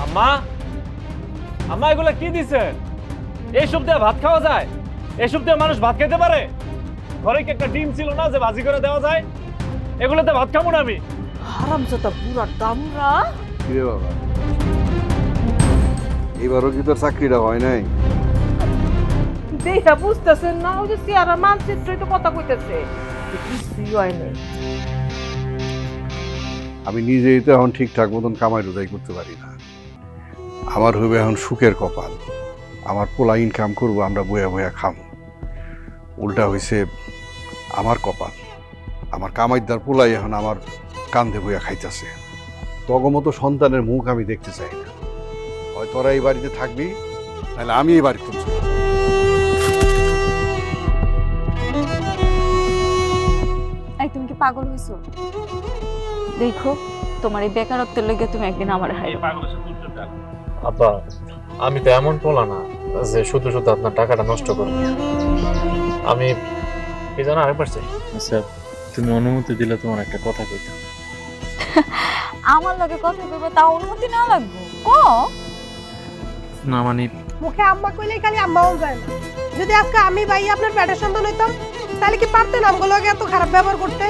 আম্মা, আম্মা এগুলা কি দিছেন? এইসব দিয়ে ভাত খাওয়া যায়? এইসব দিয়ে মানুষ ভাত খেতে পারে? ঘরে কি একটা ডিম ছিল না যে ভাজি করে দেওয়া যায়? এগুলোতে ভাত খাবো না আমি। হারামজাদা বুড়া দামরা। কিরে বাবা, এবারও কি তোর চাকরিটা হয় নাই? দেখা বুঝতেছেন না, ওই যে চেয়ারা মানচিত্রই তো কথা কইতেছে, কিছুই হয় নাই। আমি নিজেই তো এখন ঠিকঠাক মতন কামাই রোজাই করতে পারি না। আমার হবে এখন সুখের কপাল, আমার পোলা ইনকাম করবো, আমরা বয়া বয়া খাম। উল্টা হয়েছে আমার কপাল, আমার কামাইদার পোলাই এখন আমার কান্ধে বইয়া খাইতেছে। তগমতো সন্তানের মুখ আমি দেখতে চাই না। হয় তোরা এই বাড়িতে থাকবি, নাহলে আমি এই বাড়িতে চলে যাবো। এই তুমি কি পাগল হইছো? দেখো তোমার এই বেকারত্বের লেগে তুমি একদিন আমার হাইরো। আব্বা, আমি তো এমন পোলা না যে শুধু শুধু আপনার টাকাটা নষ্ট করবো। আমি কি জানো আরেকবার চাই। আচ্ছা, তুমি অনুমতি দিলে তোমার একটা কথা কইতাম। আমার লগে কথা কইবো, তাও অনুমতি না লাগবো? ক না মানে মুখে আম্মা কইলেই খালি আম্মাও যায় না। যদি আজকে আমি ভাই আপনার পেটের সন্তান হইতাম, তাহলে কি পারতেন আমগুলোকে এত খারাপ ব্যবহার করতে?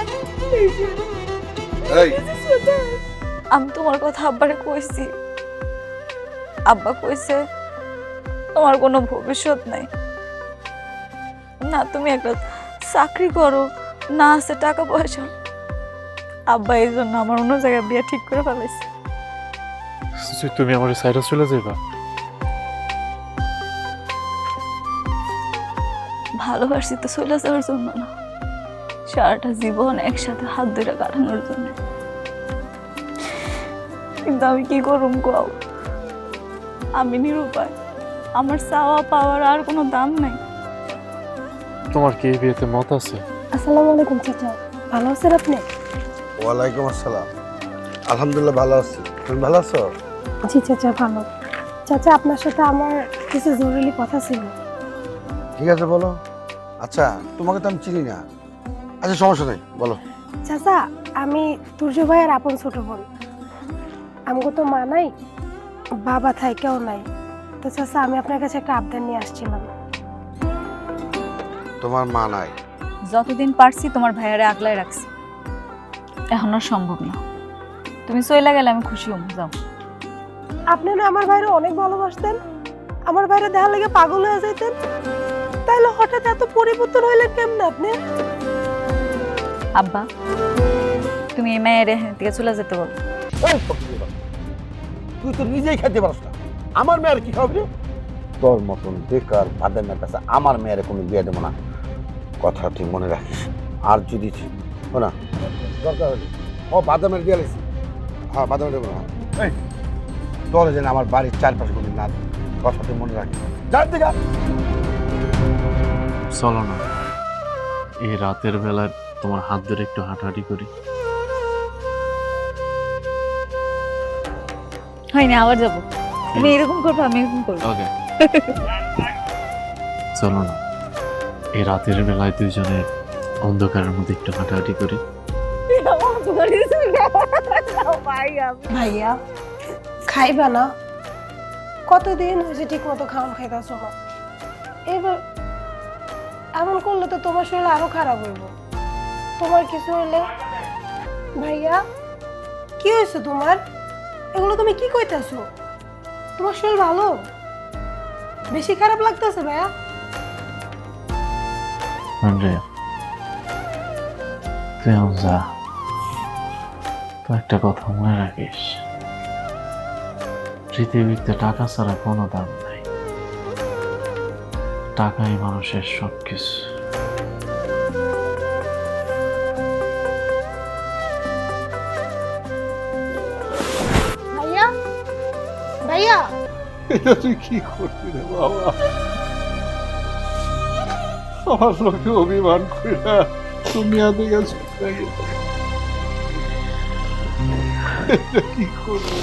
এই, আমি তোমার কথা আব্বারে কইছি। আব্বা কইছে তোমার কোনো ভবিষ্যৎ নাই, না তুমি একটা চাকরি করো, না আছে টাকা পয়সা। আব্বা এই জন্য আমার অন্য জায়গায় বিয়ে ঠিক করে ফেলাইছে। তুমি আমার সাইডে চলে যাইবা? ভালোবাসি তো চলে যাওয়ার জন্য না, সারাটা জীবন একসাথে হাত ধরে কাটানোর জন্য। কিন্তু আমি কি করুম কও? আমি নিরুপায়, আমার চাওয়া পাওয়ার আর কোনো দাম নাই। তোমার কি এই বিয়েতে মত আছে? আসসালামু আলাইকুম চাচা, ভালো আছেন আপনি? ওয়ালাইকুম আসসালাম। আলহামদুলিল্লাহ ভালো আছি, তুমি ভালো আছো? জি চাচা ভালো। চাচা আপনার সাথে আমার কিছু জরুরি কথা ছিল। ঠিক আছে বলো। আচ্ছা, তোমাকে তো আমি চিনি না। আচ্ছা সমস্যা নেই, বলো। চাচা আমি তুর্য ভাইয়ের আপন ছোট বোন। আমগো তো মা নাই, বাবা থাইকেও নাই। তো চাচা আমি আপনার কাছে একটা আবদার নিয়ে আসছিলাম। তোমার মা নাই? যতদিন পারছি তোমার ভাইয়ারে আগলায় রাখছি, এখন আর সম্ভব না। তুমি চইলা গেলে আমি খুশি হম। যাও। আপনি না আমার ভাইরে অনেক ভালোবাসতেন, আমার ভাইরে দেখার লেগে পাগল হয়ে যাইতেন, তাইলে হঠাৎ এত পরিবর্তন হইলেন কেমনে আপনি? আব্বা, তুমি এই মেয়ের দিকে চলে যেতে বলো। তুই তো নিজেই খেতে পারস না, আমার মেয়ের কি খাবি? তোর মতন বেকার বাদামের কাছে আমার মেয়ের কোনো বিয়ে দেবো না, কথা ঠিক মনে রাখিস। আর যদি ও না দরকার হলে ও বাদামের বিয়ে লেছি, হ্যাঁ বাদামের দেবো না। এই তোর যেন আমার বাড়ির চারপাশে কোনো না, কথা ঠিক মনে রাখিস। যার দিকে চলো না, এই রাতের বেলায় তোমার হাত ধরে একটু হাঁটাহাঁটি করি। হয় না, আবার যাবো। তুমি এরকম করবো, আমি এরকম করবো। ওকে, চলো না, এই রাতের বেলায় দুইজনে অন্ধকারের মধ্যে একটু হাঁটাহাঁটি করি। ভাইয়া খাইবা না? কতদিন হয়েছে ঠিক মতো খাওয়ান খাইতেছ না। এবার এমন করলে তো তোমার শরীর আরো খারাপ হইব। তোমার কিছু হইলে ভাইয়া কি হয়েছে তোমার? এগুলো তুমি কি কইতাছো? তোমার শরীর ভালো? বেশি খারাপ লাগতেছে ভাইয়া? আন্দ্রেয়া, তুই এখন যা, তো একটা কথা মনে রাখিস, পৃথিবীতে টাকা ছাড়া কোনো দাম নাই। টাকাই মানুষের সবকিছু। ভাইয়া ভাইয়া এটা তুই কি করবি রে বাবা? আমার লোকে অভিমান করে তুমি আদে গেছো, এটা কি করবি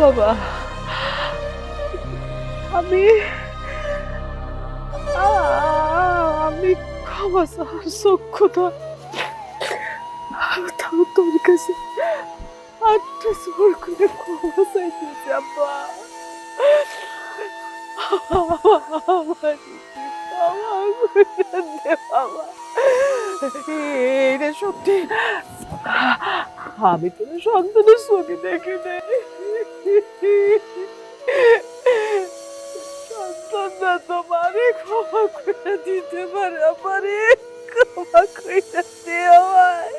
বাবা আমি আমি ক্ষমা চক্ষু তো তোর কাছে আটটা জোর করে ক্ষমা চাইতেছি আব্বা। আমার ক্ষমা করে দে বাবা। এইটা সত্যি আমি তোর সন্তানের ছবি দেখে নেই। সন্তানরা তোমারে ক্ষমা করে দিতে পারে, আমারে ক্ষমা করে দে আমায়।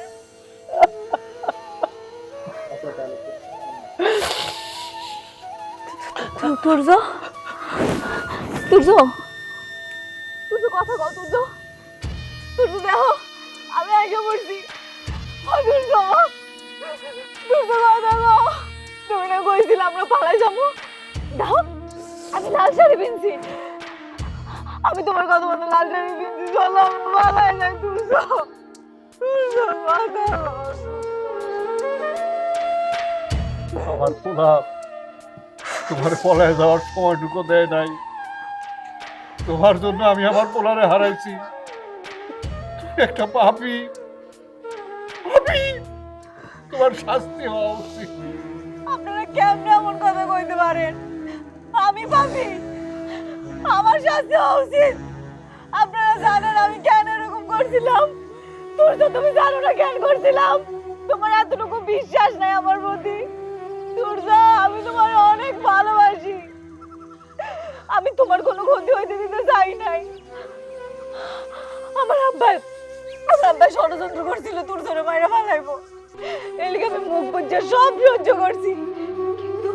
তুর্য তুর্য তুর্য কথা কও তুর্য। তুর্য দেখো আমি আগে পড়ছি। তুর্য তুর্য কথা কও। তুমি না কইছিলে আমরা পালাই যাবো? দাও আমি লাল শাড়ি পিনছি। আমি তোমার কথা মতো লাল শাড়ি পিনছি। চলো আমরা পালাই যাই। তুর্য তুর্য কথা আমার পোলা তোমার পলায় যাওয়ার সময়টুকু দেয় নাই। তোমার জন্য আমি আমার পোলারে হারাইছি। একটা পাপী, তোমার শাস্তি হওয়া উচিত। আপনারা কেমনে এমন কথা কইতে পারেন? আমি পাপী, আমার শাস্তি হওয়া উচিত। আপনারা জানেন আমি কেন এরকম করছিলাম? তোর তো তুমি জানো না কেন করছিলাম। তোমার এতটুকু বিশ্বাস নাই আমার প্রতি। তুর্যা আমি তোমার অনেক ভালোবাসি। আমি তোমার কোনো ক্ষতি হইতে দিতে চাই নাই। আমার আব্বা ষড়যন্ত্র করছিল তোর ধরে মাইরা ফালাইবো। এলিকে আমি মুখ বুঝে সব সহ্য করছি, কিন্তু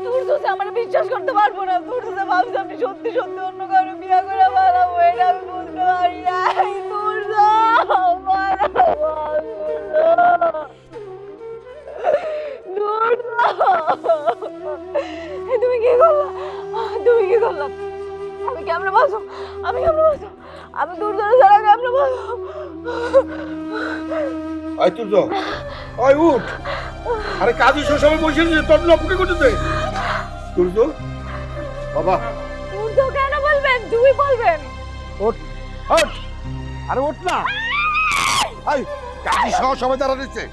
তোর তো আমার বিশ্বাস করতে পারবো না। তোর তো ভাবছি আমি সত্যি সত্যি অন্য কারো বিয়ে করে ফেলাবো, এটা আমি বুঝতে পারি নাই। তোর তুমি কি করলা? তুমি কি করলা? আমি কেমনে বাঁচো? আমি কেমনে বাঁচো? আমি দূর ধরে ছাড়া কেমনে বাঁচো? আয় তুর্য, আয় উঠ। আরে কাজী সবাই বসে তোর অপেক্ষা করতেছে। তুর্য বাবা, তুর্য কেন বলবেন? তুমি বলবেন। ওঠ ওঠ, আরে ওঠ না। আয় কাজী সবাই দাঁড়া দিচ্ছে।